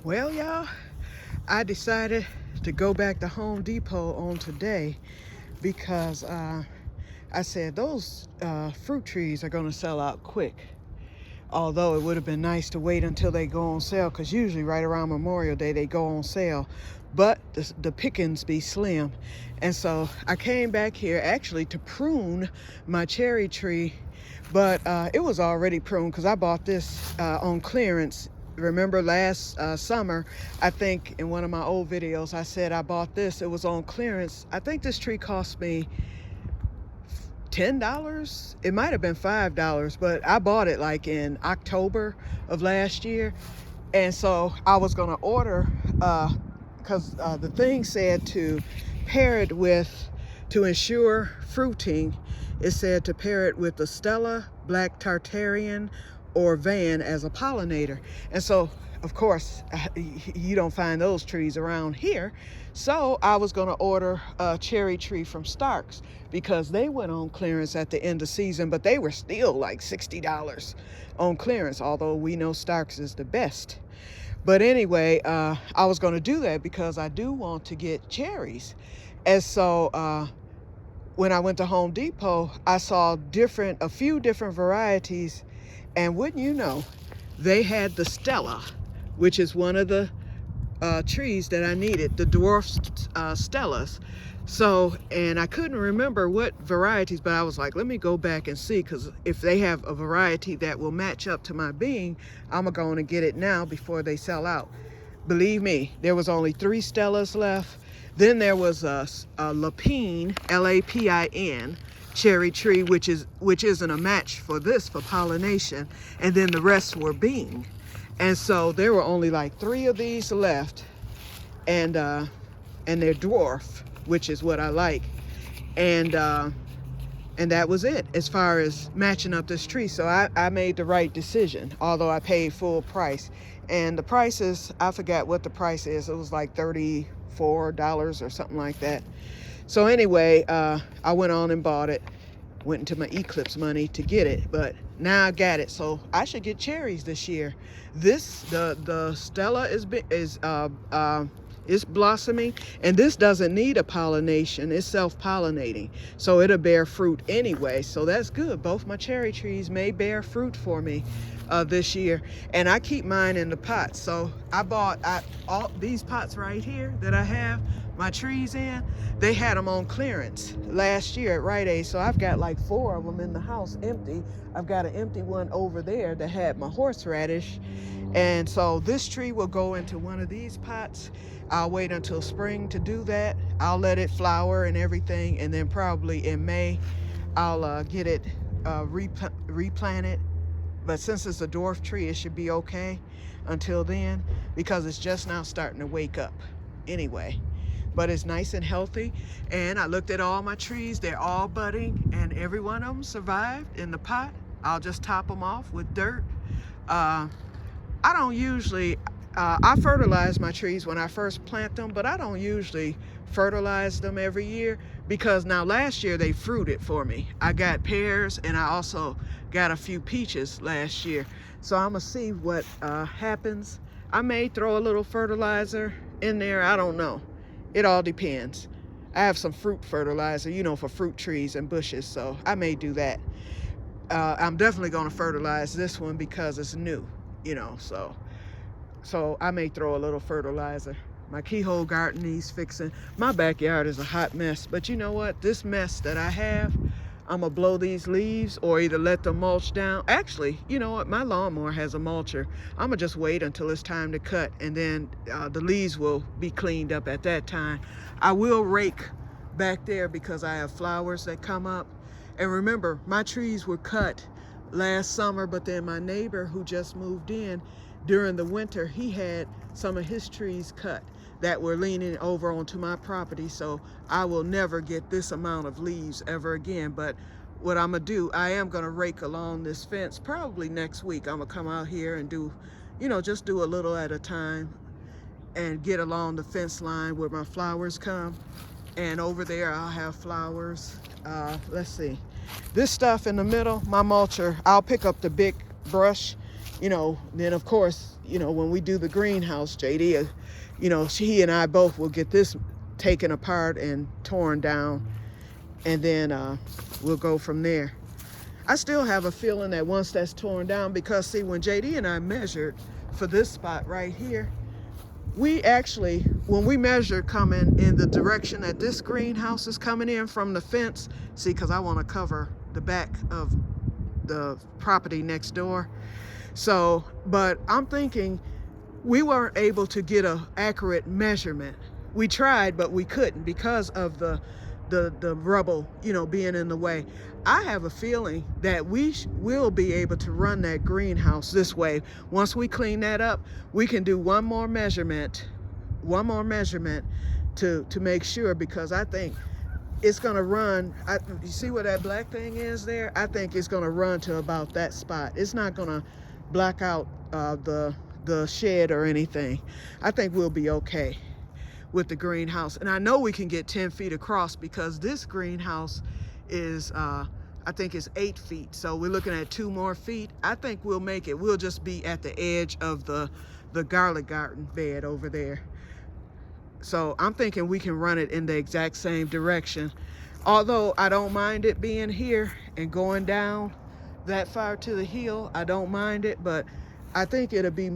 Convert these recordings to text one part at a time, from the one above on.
Well, y'all, I decided to go back to Home Depot on today because I said those fruit trees are going to sell out quick. Although it would have been nice to wait until they go on sale, because usually right around Memorial Day they go on sale, but the pickings be slim. And so I came back here actually to prune my cherry tree, but it was already pruned because I bought this on clearance. Remember last summer, I think in one of my old videos I said I bought this, it was on clearance. I think this tree cost me $10. It might have been $5, but I bought it like in October of last year. And so I was gonna order, because the thing said to pair it with, to ensure fruiting, it said to pair it with the Stella, Black Tartarian, or Van as a pollinator. And so of course you don't find those trees around here. So I was going to order a cherry tree from Starks because they went on clearance at the end of season, but they were still like $60 on clearance, although we know Starks is the best. But anyway, I was going to do that because I do want to get cherries. And so when I went to Home Depot, I saw a few different varieties, and wouldn't you know, they had the Stella, which is one of the trees that I needed, the dwarf Stellas. So, and I couldn't remember what varieties, but I was like, let me go back and see, because if they have a variety that will match up to my being, I'm going to get it now before they sell out. Believe me, there was only 3 Stellas left. Then there was a Lapine, L-A-P-I-N, cherry tree, which isn't a match for this for pollination, and then the rest were being. And so there were only like 3 of these left, and they're dwarf, which is what I like. And that was it as far as matching up this tree. So I made the right decision, although I paid full price. And the prices, I forgot what the price is. It was like $34 or something like that. So anyway, I went on and bought it. Went into my Eclipse money to get it, but now I got it, so I should get cherries this year. The Stella is blossoming, and this doesn't need a pollination. It's self-pollinating, so it'll bear fruit anyway, so that's good. Both my cherry trees may bear fruit for me this year, and I keep mine in the pots. So I bought all these pots right here that I have my trees in. They had them on clearance last year at Rite Aid, so I've got like 4 of them in the house empty. I've got an empty one over there that had my horseradish, and so this tree will go into one of these pots. I'll wait until spring to do that. I'll let it flower and everything, and then probably in May I'll get it replanted. But since it's a dwarf tree, it should be okay until then, because it's just now starting to wake up anyway. But it's nice and healthy. And I looked at all my trees, they're all budding, and every one of them survived in the pot. I'll just top them off with dirt. I don't usually, I fertilize my trees when I first plant them, but I don't usually fertilize them every year, because now last year they fruited for me. I got pears, and I also got a few peaches last year. So I'm gonna see what happens. I may throw a little fertilizer in there, I don't know. It all depends. I have some fruit fertilizer, you know, for fruit trees and bushes, so I may do that. I'm definitely gonna fertilize this one because it's new, you know, so I may throw a little fertilizer. My keyhole garden needs fixing. My backyard is a hot mess, but you know what? This mess that I have, I'm gonna blow these leaves or either let them mulch down. Actually, you know what? My lawnmower has a mulcher. I'm gonna just wait until it's time to cut, and then the leaves will be cleaned up at that time. I will rake back there because I have flowers that come up. And remember, my trees were cut last summer, but then my neighbor who just moved in during the winter, he had some of his trees cut that were leaning over onto my property. So I will never get this amount of leaves ever again. But what I'm gonna do, I am gonna rake along this fence probably next week. I'm gonna come out here and do, you know, just do a little at a time and get along the fence line where my flowers come. And over there I'll have flowers. Let's see, this stuff in the middle, my mulcher, I'll pick up the big brush, Then of course, when we do the greenhouse, JD, he and I both will get this taken apart and torn down, and then we'll go from there. I still have a feeling that once that's torn down, because see, when JD and I measured for this spot right here, we actually, when we measured coming in the direction that this greenhouse is coming in from the fence, see, because I want to cover the back of the property next door. So, but I'm thinking we weren't able to get an accurate measurement. We tried, but we couldn't because of the rubble, being in the way. I have a feeling that we will be able to run that greenhouse this way. Once we clean that up, we can do one more measurement to make sure, because I think it's going to run. You see where that black thing is there? I think it's going to run to about that spot. It's not going to block out the shed or anything. I think we'll be okay with the greenhouse. And I know we can get 10 feet across, because this greenhouse is I think it's 8 feet, so we're looking at 2 more feet. I think we'll make it. We'll just be at the edge of the garlic garden bed over there. So I'm thinking we can run it in the exact same direction, although I don't mind it being here and going down that far to the hill. I don't mind it, but I think it'll be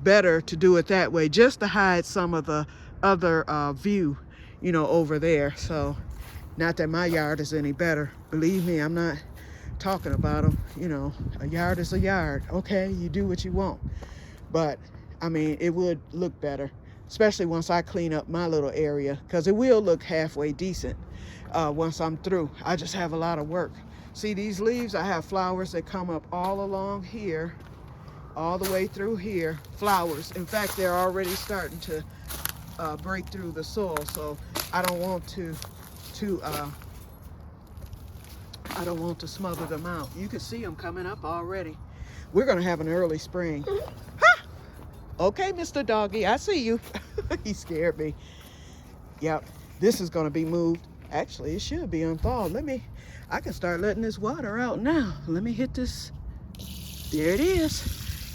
better to do it that way, just to hide some of the other view, over there. So not that my yard is any better, believe me, I'm not talking about them. A yard is a yard. Okay, you do what you want, but I mean, it would look better, especially once I clean up my little area, because it will look halfway decent once I'm through. I just have a lot of work. See these leaves? I have flowers that come up all along here, all the way through here. Flowers. In fact, they're already starting to break through the soil. So I don't want to smother them out. You can see them coming up already. We're gonna have an early spring. Ha! Okay, Mr. Doggy, I see you. He scared me. Yep, this is gonna be moved. Actually, it should be unthawed. I can start letting this water out now. Let me hit this. There it is.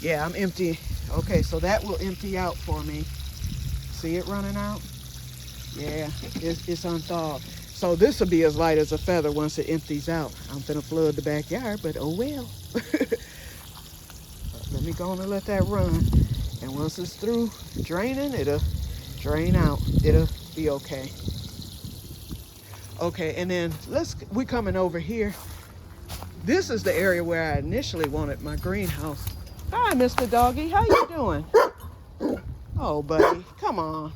Yeah, I'm empty. Okay, so that will empty out for me. See it running out? Yeah, it's unthawed. So this will be as light as a feather once it empties out. I'm gonna flood the backyard, but oh well. Let me go on and let that run. And once it's through draining, it'll drain out. It'll be okay. Okay, and then we coming over here. This is the area where I initially wanted my greenhouse. Hi, Mr. Doggy, how you doing? Oh, buddy, come on.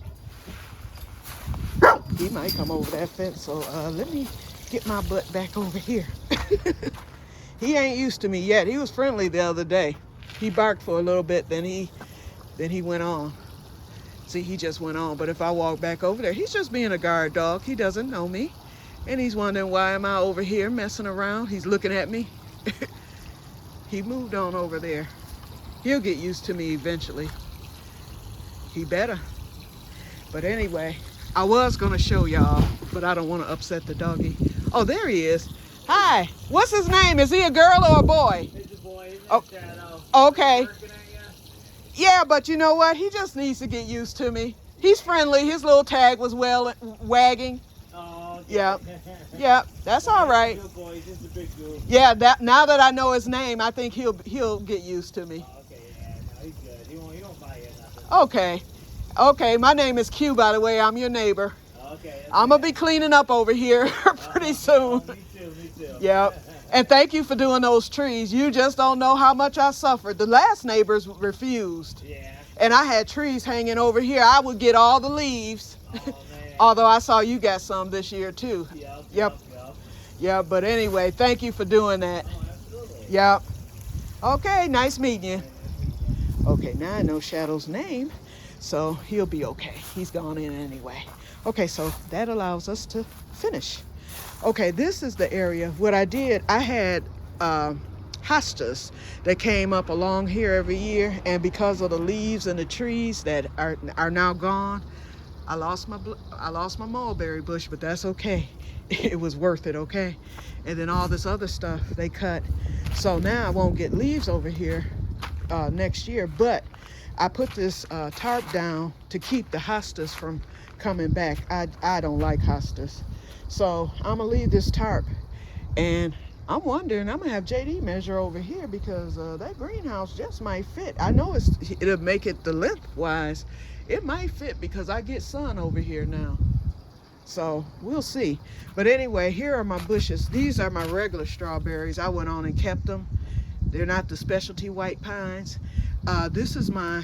He might come over that fence, so let me get my butt back over here. He ain't used to me yet. He was friendly the other day. He barked for a little bit, then he went on. See, he just went on. But if I walk back over there, he's just being a guard dog. He doesn't know me. And he's wondering, why am I over here messing around? He's looking at me. He moved on over there. He'll get used to me eventually. He better. But anyway, I was gonna show y'all, but I don't want to upset the doggy. Oh, there he is. Hi, what's his name? Is he a girl or a boy? It's a boy. Oh, Shadow. okay. Yeah, but you know what? He just needs to get used to me. He's friendly. His little tag was wagging. Oh, okay. Yep. Yep. That's all right. Good boy. He's just a big goof. Yeah. Now that I know his name, I think he'll get used to me. Oh, okay. Yeah. No, he's good. He don't bite you nothing. Okay. Okay. My name is Q, by the way. I'm your neighbor. Okay. I'm gonna be cleaning up over here pretty soon. Me too. Yep. And thank you for doing those trees. You just don't know how much I suffered. The last neighbors refused. Yeah. And I had trees hanging over here. I would get all the leaves. Oh, man. Although I saw you got some this year too. Yep. Yep. But anyway, thank you for doing that. Oh, absolutely. Yep. Okay, nice meeting you. Okay, now I know Shadow's name, so he'll be okay. He's gone in anyway. Okay, so that allows us to finish. Okay, this is the area. What I did, I had hostas that came up along here every year, and because of the leaves and the trees that are now gone, I lost my mulberry bush, but that's okay. It was worth it, okay? And then all this other stuff they cut. So now I won't get leaves over here next year. But I put this tarp down to keep the hostas from coming back. I don't like hostas. So I'm gonna leave this tarp, and I'm wondering, I'm gonna have JD measure over here because that greenhouse just might fit. I know it'll make it the lengthwise. It might fit because I get sun over here now. So we'll see. But anyway, here are my bushes. These are my regular strawberries. I went on and kept them. They're not the specialty white pines. This is my,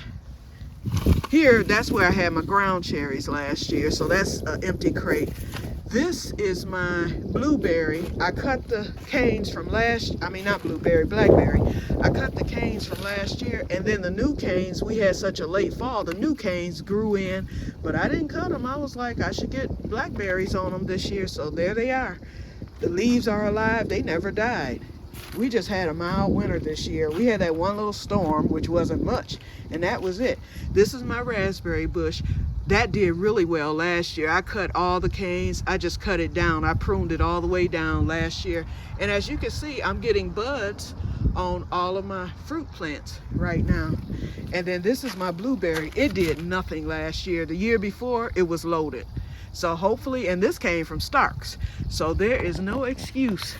here, that's where I had my ground cherries last year. So that's an empty crate. This is my blueberry. I cut the canes from not blueberry, blackberry. I cut the canes from last year, and then the new canes, we had such a late fall, the new canes grew in, but I didn't cut them. I was like, I should get blackberries on them this year, so there they are. The leaves are alive, they never died. We just had a mild winter this year. We had that one little storm, which wasn't much, and that was it. This is my raspberry bush. That did really well last year. I cut all the canes. I just cut it down. I pruned it all the way down last year. And as you can see, I'm getting buds on all of my fruit plants right now. And then this is my blueberry. It did nothing last year. The year before, it was loaded. So hopefully, and this came from Starks. So there is no excuse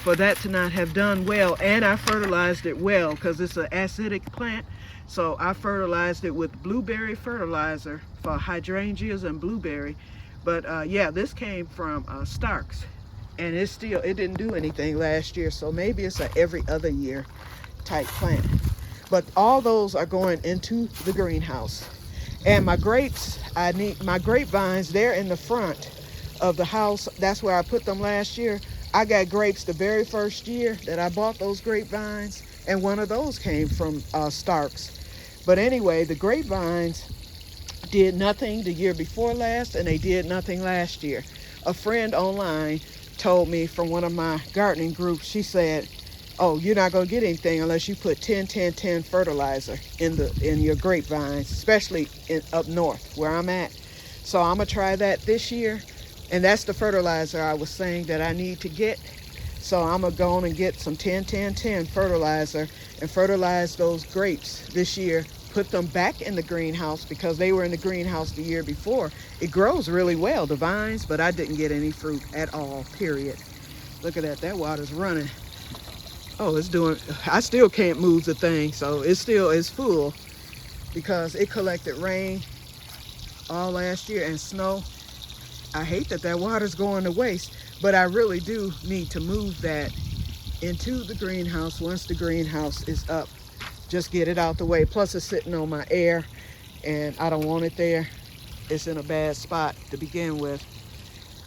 for that to not have done well. And I fertilized it well because it's an acidic plant. So I fertilized it with blueberry fertilizer for hydrangeas and blueberry. But yeah, this came from Starks, and it didn't do anything last year. So maybe it's a every other year type plant. But all those are going into the greenhouse. And my grapes, my grapevines, they're in the front of the house. That's where I put them last year. I got grapes the very first year that I bought those grapevines, and one of those came from Starks. But anyway, the grapevines did nothing the year before last, and they did nothing last year. A friend online told me from one of my gardening groups, she said, oh, you're not going to get anything unless you put 10-10-10 fertilizer in your grapevines, especially up north where I'm at. So I'm going to try that this year, and that's the fertilizer I was saying that I need to get. So I'm going to go on and get some 10-10-10 fertilizer and fertilize those grapes this year. Put them back in the greenhouse because they were in the greenhouse the year before. It grows really well, the vines, but I didn't get any fruit at all, period. Look at that water's running. Oh, I still can't move the thing, so it still is full because it collected rain all last year and snow. I hate that water's going to waste, but I really do need to move that into the greenhouse once the greenhouse is up. Just get it out the way. Plus it's sitting on my air and I don't want it there. It's in a bad spot to begin with.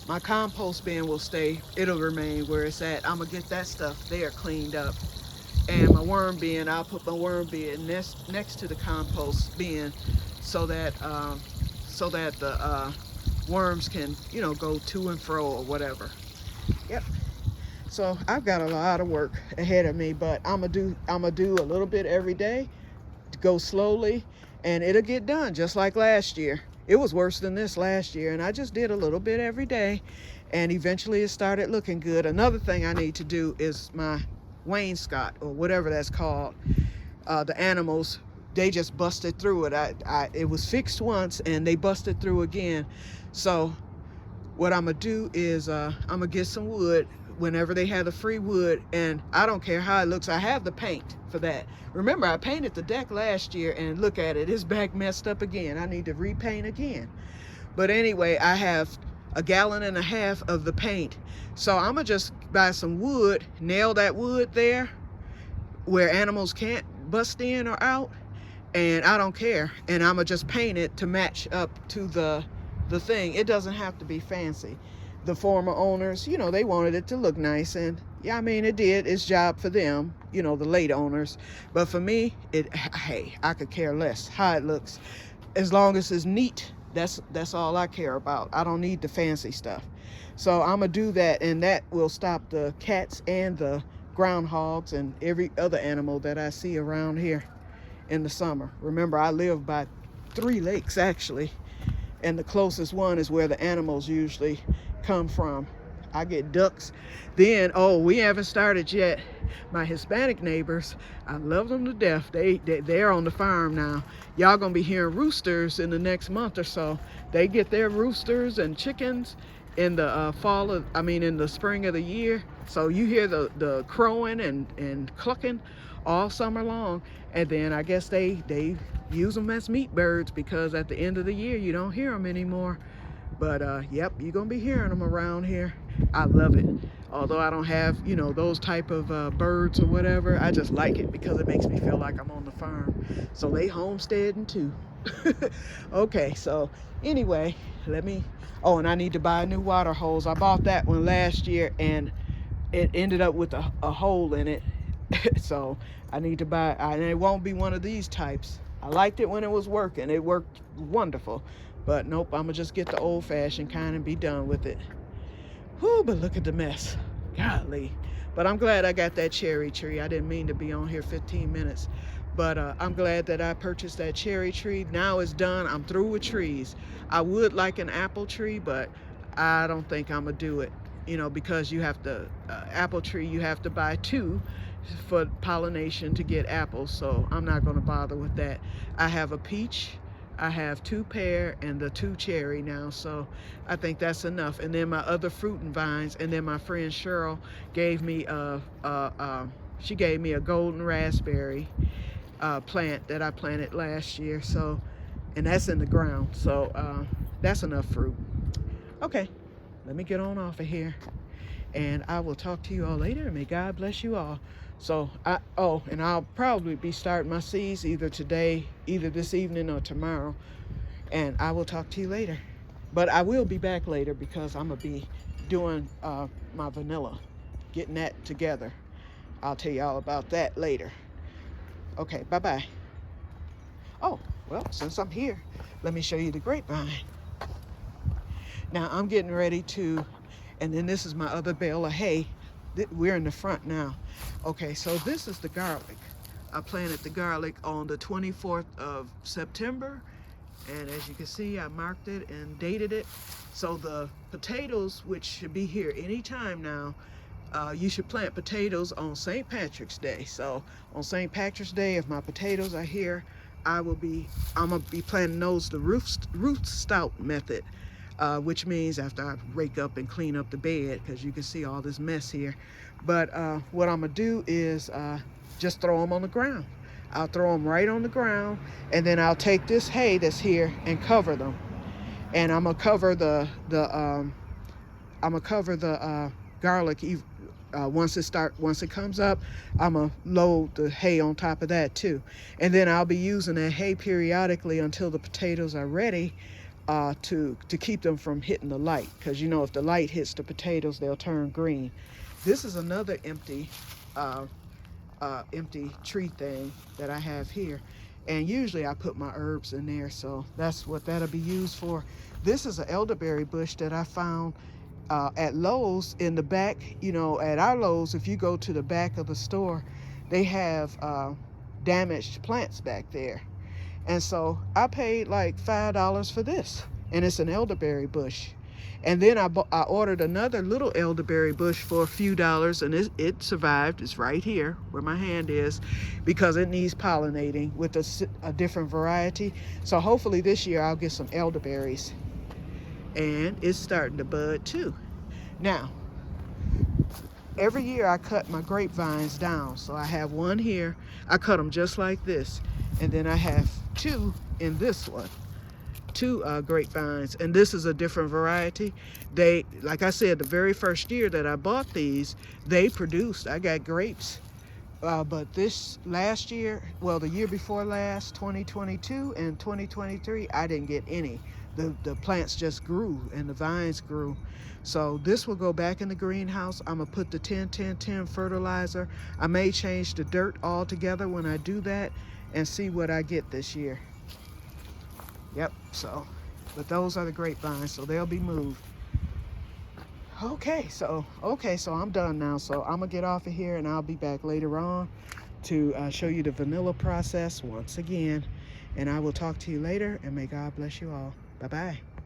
My compost bin will stay, it'll remain where it's at. I'm gonna get that stuff there cleaned up. And my worm bin, I'll put my worm bin next to the compost bin so that the worms can, go to and fro or whatever. Yep. So I've got a lot of work ahead of me, but I'm gonna do a little bit every day, go slowly, and it'll get done just like last year. It was worse than this last year, and I just did a little bit every day, and eventually it started looking good. Another thing I need to do is my wainscot, or whatever that's called. The animals, they just busted through it. It was fixed once, and they busted through again. So what I'm gonna do is I'm gonna get some wood whenever they have the free wood, and I don't care how it looks. I have the paint for that. Remember, I painted the deck last year, and look at it, it's back messed up again. I need to repaint again. But anyway, I have 1.5 gallons of the paint. So I'm gonna just buy some wood, nail that wood there where animals can't bust in or out, and I don't care. And I'm gonna just paint it to match up to the thing. It doesn't have to be fancy. The former owners, they wanted it to look nice, and yeah, I mean, it did its job for them, the late owners. But for me, hey, I could care less how it looks. As long as it's neat, that's all I care about. I don't need the fancy stuff. So I'm gonna do that, and that will stop the cats and the groundhogs and every other animal that I see around here in the summer. Remember, I live by 3 lakes actually, and the closest one is where the animals usually come from. I get ducks. Then, oh, we haven't started yet. My Hispanic neighbors, I love them to death. They're on the farm now. Y'all gonna be hearing roosters in the next month or so. They get their roosters and chickens in the in the spring of the year. So you hear the crowing and clucking all summer long. And then I guess they use them as meat birds, because at the end of the year you don't hear them anymore. But yep, you're gonna be hearing them around here. I love it. Although I don't have, you know, those type of birds or whatever, I just like it because it makes me feel like I'm on the farm. So they homesteading too. Okay, so anyway, oh, and I need to buy a new water hose. I bought that one last year and it ended up with a hole in it. So I need to buy, and it won't be one of these types. I liked it when it was working. It worked wonderful. But nope, I'm gonna just get the old-fashioned kind and be done with it. Whew, but look at the mess. Golly. But I'm glad I got that cherry tree. I didn't mean to be on here 15 minutes. But I'm glad that I purchased that cherry tree. Now it's done. I'm through with trees. I would like an apple tree, but I don't think I'm gonna do it. You know, because you have to, apple tree, you have to buy 2 for pollination to get apples. So I'm not gonna bother with that. I have a peach, I have 2 pear and the 2 cherry now, so I think that's enough. And then my other fruit and vines, and then my friend Cheryl gave me she gave me a golden raspberry plant that I planted last year. So, and that's in the ground. So that's enough fruit. Okay, let me get on off of here, and I will talk to you all later. May God bless you all. So and I'll probably be starting my seeds either this evening or tomorrow, and I will talk to you later. But I will be back later because I'm gonna be doing my vanilla, getting that together. I'll tell you all about that later. Okay, bye-bye. Oh, well, since I'm here, let me show you the grapevine. Now I'm getting ready to, and then this is my other bale of hay. We're in the front now. Okay, so this is the garlic. I planted the garlic on the 24th of September, and as you can see, I marked it and dated it. So the potatoes, which should be here anytime now, you should plant potatoes on St. Patrick's Day. So on St. Patrick's Day, if my potatoes are here, I'm gonna be planting those the root stout method. Which means after I rake up and clean up the bed, because you can see all this mess here. But what I'm gonna do is just throw them on the ground. I'll throw them right on the ground, and then I'll take this hay that's here and cover them. And I'm gonna cover the garlic. Once it comes up, I'm gonna load the hay on top of that too. And then I'll be using that hay periodically until the potatoes are ready. To keep them from hitting the light, because you know if the light hits the potatoes, they'll turn green. This is another empty tree thing that I have here, and usually I put my herbs in there, so that's what that'll be used for. This is an elderberry bush that I found at Lowe's in the back. You know, at our Lowe's, if you go to the back of the store, they have damaged plants back there. And so I paid like $5 for this, and it's an elderberry bush. And then I ordered another little elderberry bush for a few dollars, and it survived. It's right here where my hand is, because it needs pollinating with a different variety. So hopefully this year I'll get some elderberries. And it's starting to bud too. Now, every year I cut my grapevines down. So I have one here. I cut them just like this. And then I have 2 in this one, 2 grapevines, and this is a different variety. They, like I said, the very first year that I bought these, they produced. I got grapes, but this last year, well, the year before last, 2022 and 2023, I didn't get any. The plants just grew and the vines grew. So this will go back in the greenhouse. I'm gonna put the 10-10-10 fertilizer. I may change the dirt altogether when I do that, and see what I get this year. Yep, so, but those are the grapevines, so they'll be moved. Okay, so I'm done now. So I'm gonna get off of here, and I'll be back later on to show you the vanilla process once again. And I will talk to you later, and may God bless you all. Bye-bye.